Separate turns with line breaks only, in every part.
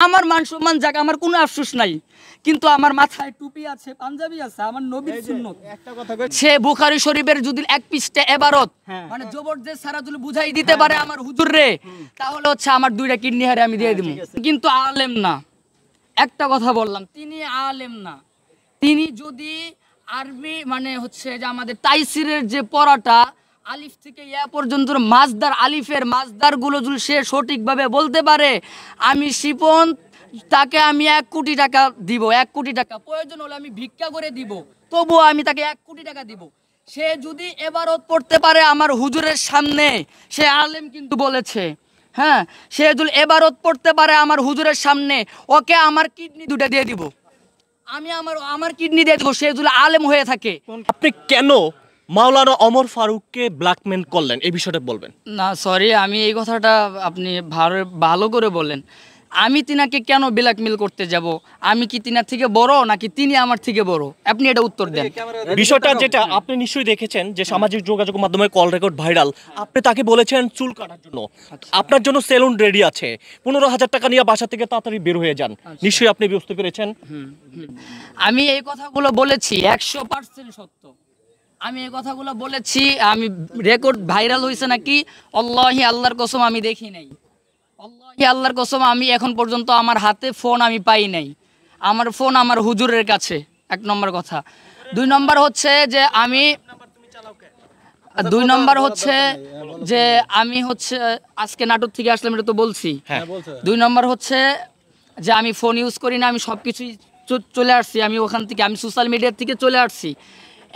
আমার মান সম্মান যাক, আমার কোনো আফসোস নাই, কিন্তু আমার মাথায় টুপি আছে, পাঞ্জাবি আছে, আমার নবীর সুন্নত। সে বুখারী শরীফের যদি এক পৃষ্ঠা এবারত মানে জবরদস্ত সারা যদি বুঝাই দিতে পারে আমার হুজুর রে, তাহলে হচ্ছে আমার 2টা কিডনি হারে আমি দিয়ে দিব। কিন্তু আলেম না, একটা কথা বললাম, তিনি আলেম না। তিনি যদি আরবি মানে হচ্ছে যে আমাদের তাইসিরের যে পড়াটা আলিফ থেকে ইয়া পর্যন্ত মাজদার, আলিফের মাজদারগুলো যদি সে সঠিকভাবে বলতে পারে, আমি শিপন তাকে আমি 1 কোটি টাকা দিব, 1 কোটি টাকা, প্রয়োজন হলে আমি ভিক্ষা করে দিব, তবুও আমি তাকে 1 কোটি টাকা দিব। সে যদি এবারত পড়তে পারে আমার হুজুরের সামনে, সে আলেম কিন্তু বলেছে, হ্যাঁ, সে যদি এবারত পড়তে পারে আমার হুজুরের সামনে, ওকে আমার কিডনি 2টা দিয়ে দিব, আমি আমার কিডনি দিয়ে দিব, সে যদি আলেম হয়ে থাকে।
আপনি কেন মাওলানা ওমর ফারুককে ব্ল্যাকমেল করলেন, এই বিষয়টা বলবেন?
না সরি, আমি এই কথাটা আপনি ভালো করে বলেন। আমি তিনাকে কেন ব্ল্যাকমেল করতে যাব? আমি কি তিনার থেকে বড় নাকি তিনি আমার থেকে বড়? আপনি এটা উত্তর দেন।
বিষয়টা যেটা আপনি নিশ্চয়ই দেখেছেন যে সামাজিক যোগাযোগ মাধ্যমে কল রেকর্ড ভাইরাল, আপনি তাকে বলেছেন চুল কাটার জন্য, আপনার জন্য সেলুন রেডি আছে, 15,000 টাকা নিয়ে বাসা থেকে তাড়াতাড়ি বের হয়ে যান, নিশ্চয়ই আপনি বুঝতে পেরেছেন।
আমি এই কথাগুলো বলেছি, 100% সত্য। আমি এই কথাগুলো বলেছি, আমি রেকর্ড ভাইরাল হয়েছে নাকি আল্লাহি আল্লাহর কসম আমি দেখি নাই, আল্লাহি আল্লাহর কসম আমি এখন পর্যন্ত আমার হাতে ফোন আমি পাই নাই। আমার ফোন আমার হুজুরের কাছে, 1 নম্বর কথা। 2 নম্বর হচ্ছে যে আমি 2 নম্বর হচ্ছে যে আমি হচ্ছে আজকে নাটক থেকে আসলাম, এটা তো বলছি। 2 নম্বর হচ্ছে যে আমি ফোন ইউজ করি না, আমি সব কিছুই চলে আসছি, আমি ওখান থেকে, আমি সোশ্যাল মিডিয়ার থেকে চলে আসছি।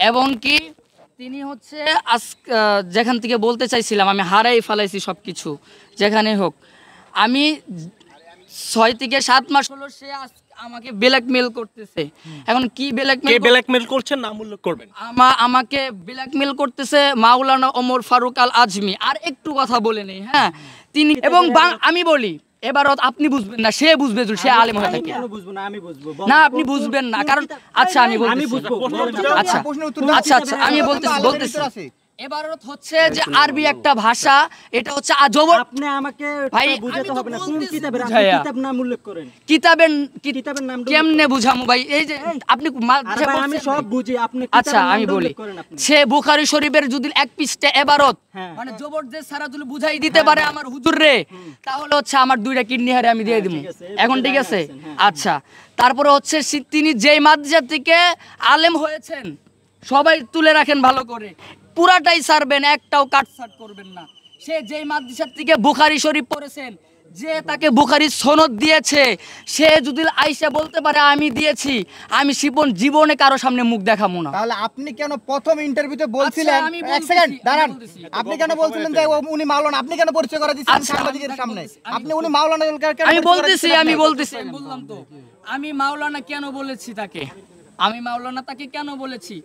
এবং কি তিনি হচ্ছে যেখান থেকে বলতে চাইছিলাম আমি হারাই ফেলাইছি সব কিছু, যেখানে হোক। আমি 6 থেকে 7 মাস হলো সে আমাকে ব্ল্যাকমেল করতেছে। এখন কি ব্ল্যাকমেল
করছেন নাম উল্লেখ করবেন?
আমাকে ব্ল্যাকমেল করতেছে মাওলানা ওমর ফারুক আল আজমি। আর একটু কথা বলে নেই, হ্যাঁ, তিনি এবং আমি বলি এবার আপনি বুঝবেন না, সে বুঝবে, সে আলেম হয়ে থাকে না, আপনি বুঝবেন না, কারণ আচ্ছা আমি আচ্ছা আমি বলতেছি এবারত হচ্ছে যে আরবি একটা ভাষা, এটা হচ্ছে আজবর।
আপনি আমাকে বুঝাতে হবে না, কোন কিতাবের কিতাব নাম উল্লেখ করেন,
কিতাবের নাম কেমনে বুঝামু ভাই? এই যে আপনি
আমি সব বুঝি, আপনি
আচ্ছা আমি বলি, সে বুখারী শরীফের যদি 1 পৃষ্ঠা এবারত মানে জবরদস্ত সারা যদি বুঝাই দিতে পারে আমার হুজুর রে, তাহলে হচ্ছে আমার 2টা কিডনি হারে আমি দিয়ে দিব। এখন ঠিক আছে? আচ্ছা, তারপরে হচ্ছে তিনি যেই মাদ্রাসা থেকে আলেম হয়েছেন, সবাই তুলে রাখেন ভালো করে, পুরাটাই ছাড়বেন, একটাও কাটছাট করবেন না। সে যেই মাদ্রাসা থেকে বুখারী শরীফ পড়েছেন, যে তাকে বুখারী সনদ দিয়েছে, সে যদি আইসা বলতে পারে আমি দিয়েছি, আমি জীবনে কারো সামনে মুখ দেখাবো না।
তাহলে আপনি কেন প্রথম ইন্টারভিউতে বলছিলেন, এক সেকেন্ড দাঁড়ান, আপনি কেন বলছিলেন যে উনি মাওলানা? আপনি কেন পরিচয় করে দিচ্ছেন সাংবাদিকের সামনে? আপনি উনি মাওলানা কেন?
আমি বলতেছি বললাম তো, আমি মাওলানা কেন বলেছি তাকে, আমি মাওলানা তাকে কেন বলেছি?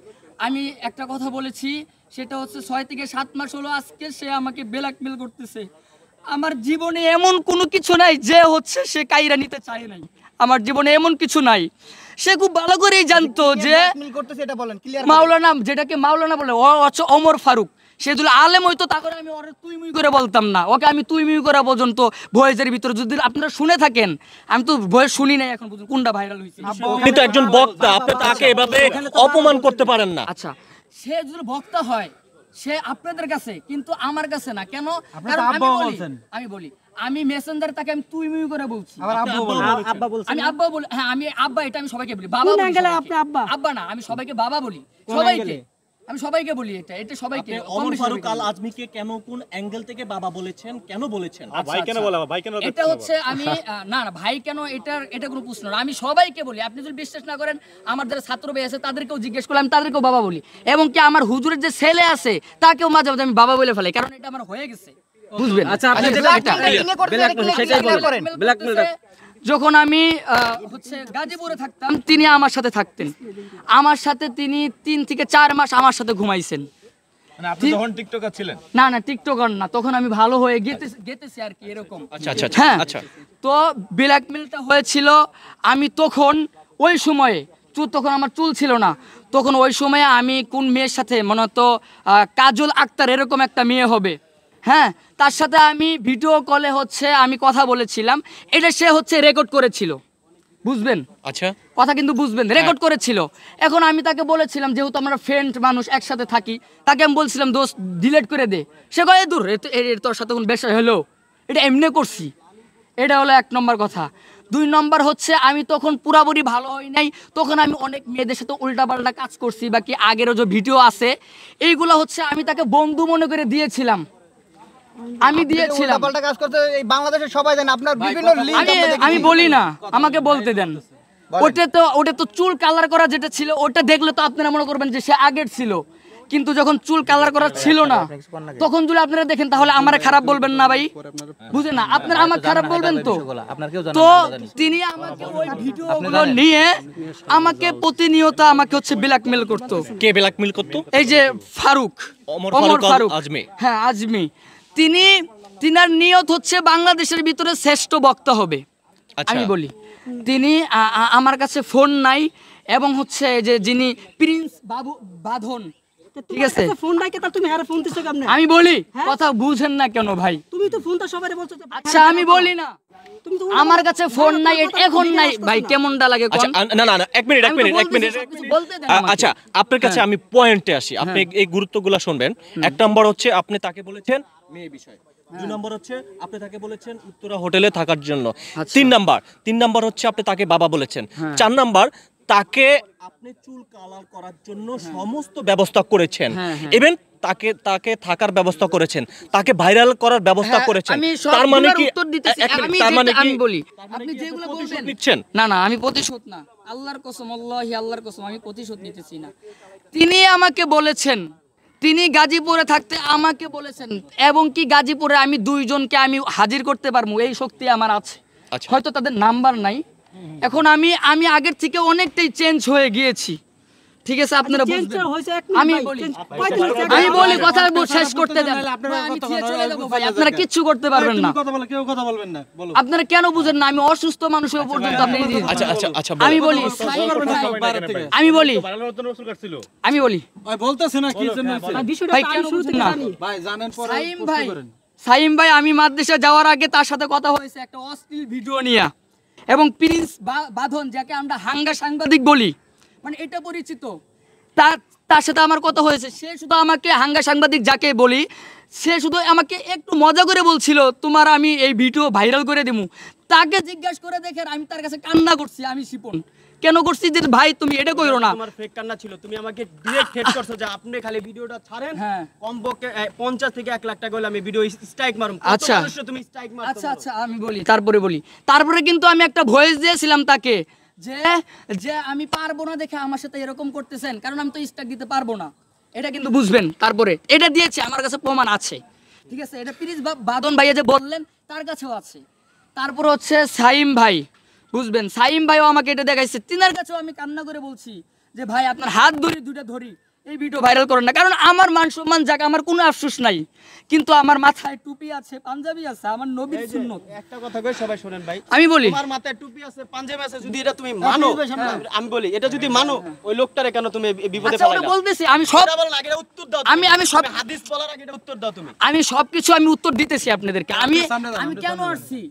আমি একটা কথা বলেছি, সেটা হচ্ছে 6 থেকে 7 মাস হলো আজকে সে আমাকে ব্ল্যাকমেল করতেছে। আমার জীবনে এমন কোনো কিছু নাই যে হচ্ছে সে কাইরা নিতে চায় নাই, আমার জীবনে এমন কিছু নাই। সে খুব ভালো করেই জানতো যে মাওলানা, যেটাকে মাওলানা বলে, ও হচ্ছে ওমর ফারুক। সে যদি আলেম হইতো তাহলে আমি ওরে তুই মুই করে বলতাম না, ওকে আমি তুই মুই করা পর্যন্ত ভয়েসের ভিতরে যদি আপনারা শুনে থাকেন, আমি তো ভয়েস শুনি নাই এখন পর্যন্ত, কোনটা ভাইরাল হয়েছে।
আপনি তো একজন বক্তা, আপনি তাকে এভাবে অপমান করতে পারেন না।
আচ্ছা, সে যদি বক্তা হয় সে আপনাদের কাছে, কিন্তু আমার কাছে না। কেন? আমি বলি আমি মেসেঞ্জার তাকে আমি তুই মুই করে বলছি, আমি আব্বা বলি, হ্যাঁ আমি আব্বা, এটা আমি সবাইকে বলি, বাবা আব্বা না, আমি সবাইকে বাবা বলি, সবাইকে আমি সবাইকে বলি, এটা সবাইকে।
ওমর ফারুক আল আজমিকে কেন, কোন অ্যাঙ্গেল থেকে বাবা বলেছেন, কেন বলেছেন?
ভাই কেন বলা, ভাই কেন?
এটা হচ্ছে আমি না ভাই কেন, এটা কোনো প্রশ্ন না, আমি সবাইকে বলি। আপনি যদি বিশ্বাস না করেন, আমার যারা ছাত্র ভাই আছে তাদেরকেও জিজ্ঞেস করলে আমি তাদেরকেও বাবা বলি, এবং কি আমার হুজুরের যে ছেলে আছে তাকেও মাঝে মাঝে আমি বাবা বলে ফেলাই, কারণ এটা আমার হয়ে গেছে, বুঝবেন? আচ্ছা, আপনি যখন আমি হচ্ছে গাজীপুরে থাকতাম, তিনি আমার সাথে থাকতেন, আমার সাথে তিনি 3 থেকে 4 মাস আমার সাথে ঘুমাইছেন।
মানে আপনি যখন টিকটকার ছিলেন?
না টিকটকার না, তখন আমি ভালো হয়ে গেতেছি আর কি, এরকম।
আচ্ছা আচ্ছা
হ্যাঁ,
আচ্ছা।
তো ব্ল্যাকমেলটা হয়েছিল, আমি তখন ওই সময়ে তখন আমার চুল ছিল না, তখন ওই সময়ে আমি কোন মেয়ের সাথে, মনে হতো কাজল আক্তার এরকম একটা মেয়ে হবে, হ্যাঁ, তার সাথে আমি ভিডিও কলে হচ্ছে আমি কথা বলেছিলাম, এটা সে হচ্ছে রেকর্ড করেছিল, বুঝবেন?
আচ্ছা,
কথা কিন্তু বুঝবেন, রেকর্ড করেছিল। এখন আমি তাকে বলেছিলাম, যেহেতু আমরা ফ্রেন্ড মানুষ একসাথে থাকি, তাকে আমি বলছিলাম দোস্ত ডিলিট করে দে। সে কয়ে দূর তোর সাথে কোন বেশা হলো, এটা এমনি করছি। এটা হলো 1 নম্বর কথা। 2 নম্বর হচ্ছে আমি তখন পুরাপুরি ভালো হই নাই, তখন আমি অনেক মেয়েদের সাথে উল্টাপাল্টা কাজ করছি, বাকি আগেরও যে ভিডিও আছে এইগুলো হচ্ছে আমি তাকে বন্ধু মনে করে দিয়েছিলাম, আমি দিয়েছিলাম।
উল্টাপাল্টা কাজ করতে এই বাংলাদেশের সবাই জানে, আপনার বিভিন্ন লিঙ্ক
আমি বলি না, আমাকে বলতে দেন। ওটা তো চুল কালার করা যেটা ছিল, ওটা দেখলে তো আপনারা মনে করবেন যে সে আগের ছিল, কিন্তু যখন চুল কালার করা ছিল না তখন যদি আপনারা দেখেন তাহলে আমারে খারাপ বলবেন না ভাই, বুঝেন না? আপনারা আমাকে খারাপ বলবেন তো। তো তিনি আমাকে ওই ভিডিওগুলো নিয়ে আমাকে প্রতিনিয়ত আমাকে হচ্ছে ব্ল্যাকমেল করতো।
কে ব্ল্যাকমেল করতো?
এই যে ফারুক,
ওমর
ওমর
ফারুক
ফারুক
আজমি।
হ্যাঁ, আজমি। তিনার নিয়ত হচ্ছে বাংলাদেশের ভিতরে শ্রেষ্ঠ বক্তা হবে।
আচ্ছা।
আমি বলি তিনি আমার কাছে ফোন নাই, এবং হচ্ছে যে যিনি প্রিন্স বাবু বাঁধন, ঠিক আছে,
ফোন রাখে তা তুমি আরে ফোন দিছো কেমনে?
আমি বলি কথা বুঝেন না কেন ভাই?
তুমি তো ফোনটা সবারে বলছো যে
আচ্ছা আমি বলি না, আমার কাছে ফোন নাই, এখন নাই ভাই, কেমনটা লাগে কোন?
আচ্ছা, না 1 মিনিট
বলতে দেন আমাকে।
আচ্ছা, আপনার কাছে আমি পয়েন্টে আসি, আপনি এই গুরুত্বগুলো শুনবেন। 1 নম্বর হচ্ছে আপনি তাকে বলেছেন মেয়ে বিষয়, 2 নম্বর হচ্ছে আপনি তাকে বলেছেন উত্তরা হোটেলে থাকার জন্য, 3 নম্বর হচ্ছে আপনি তাকে বাবা বলেছেন, 4 নম্বর তাকে আপনি চুল কালার করার জন্য সমস্ত ব্যবস্থা করেছেন, ইভেন তাকে থাকার ব্যবস্থা করেছেন, তাকে ভাইরাল করার ব্যবস্থা করেছেন।
আমি
তার মানে কি
উত্তর দিতেছি,
তার মানে কি
আমি বলি আপনি যেগুলো বলবেন
নিচ্ছেন?
না না, আমি প্রতিশোধ না, আল্লাহর কসম, আল্লাহি আল্লাহর কসম, আমি প্রতিশোধ নিতেছি না। তিনি আমাকে বলেছেন, তিনি গাজীপুরে থাকতে আমাকে বলেছেন, এবং কি গাজীপুরে আমি 2 জনকে আমি হাজির করতে পারবো, এই শক্তি আমার আছে।
আচ্ছা।
হয়তো তাদের নাম্বার নাই। এখন আমি আগের থেকে অনেকটাই চেঞ্জ হয়ে গিয়েছি, ঠিক আছে, আপনারা বুঝবেন। আমি বলি কথা শেষ করতে দেন, আমি চলে যাবো ভাই, আপনারা কিচ্ছু করতে পারবেন না।
কথা বলবেন না, বলো।
আপনারা কেন বুঝেন না? আমি অসুস্থ মানুষের পর্যন্ত আপনি
আচ্ছা আচ্ছা আচ্ছা,
আমি বলি আমি বলি
বলতেছে না কি জন্য
ভাই, কেন বুঝেন না? সাইম ভাই আমি মাদ্রাসা যাওয়ার আগে তার সাথে কথা হয়েছে একটা অশ্লীল ভিডিও নিয়ে, এবং প্রিন্স বাঁধন, যাকে আমরা হাঙ্গা সাংবাদিক বলি, মানে এটা পরিচিত, তার সাথে আমার কথা হয়েছে। সে শুধু আমাকে হাঙ্গা সাংবাদিক যাকে বলি, সে শুধু আমাকে একটু মজা করে বলছিল তোমার আমি এই ভিডিও ভাইরাল করে দেবো। তাকে জিজ্ঞাসা করে দেখেন আমি তার কাছে কান্না করছি, আমি শিপন কেন করছি যে ভাই তুমি এটা কইরো না।
তোমার ফেক কান্না ছিল, তুমি আমাকে ডাইরেক্ট হেড করছো যে আপনি খালি ভিডিওটা ছাড়েন, কমপক্ষে 50 থেকে 1 লাখ টাকা হলে আমি ভিডিও স্ট্রাইক মারুম।
আচ্ছা
তুমি স্ট্রাইক মারছো।
আচ্ছা আচ্ছা আমি বলি, তারপরে কিন্তু আমি একটা ভয়েস দিয়েছিলাম তাকে, যে আমি পারবো না দেখে আমার সাথে এরকম করতেছেন, কারণ আমি তো স্ট্রাইক দিতে পারবো না, এটা কিন্তু বুঝবেন। তারপরে এটা দিয়েছি, আমার কাছে প্রমাণ আছে, ঠিক আছে, এটা প্লিজ বাদন ভাইয়া যে বললেন তার কাছেও আছে। তারপর হচ্ছে সাইম ভাই, বুঝবেন, সাইম ভাইও আমাকে এটা দেখাইছে, তিনার কাছেও আমি কান্না করে বলছি যে ভাই আপনার হাত ধরি 2টা ধরি, এই ভিডিও ভাইরাল করেন না, কারণ আমার মান সম্মান যাক, আমার কোনো আফসোস নাই, কিন্তু আমার মাথায় টুপি আছে, পাঞ্জাবি আছে, আমার নবীর সুন্নত।
একটা কথা কই সবাই শুনেন ভাই,
আমি বলি
তোমার মাথায় টুপি আছে, পাঞ্জাবি আছে, যদি এটা তুমি মানো, আমি বলি এটা যদি মানো, ওই লোকটারে কেন তুমি বিপদে
আচ্ছা,
ফেলাইলা?
বলতেছি আমি সব
আগে উত্তর দাও,
আমি সব
হাদিস বলার আগে এটা উত্তর দাও তুমি।
আমি সবকিছু আমি উত্তর দিতেছি আপনাদেরকে। আমি কেন আসছি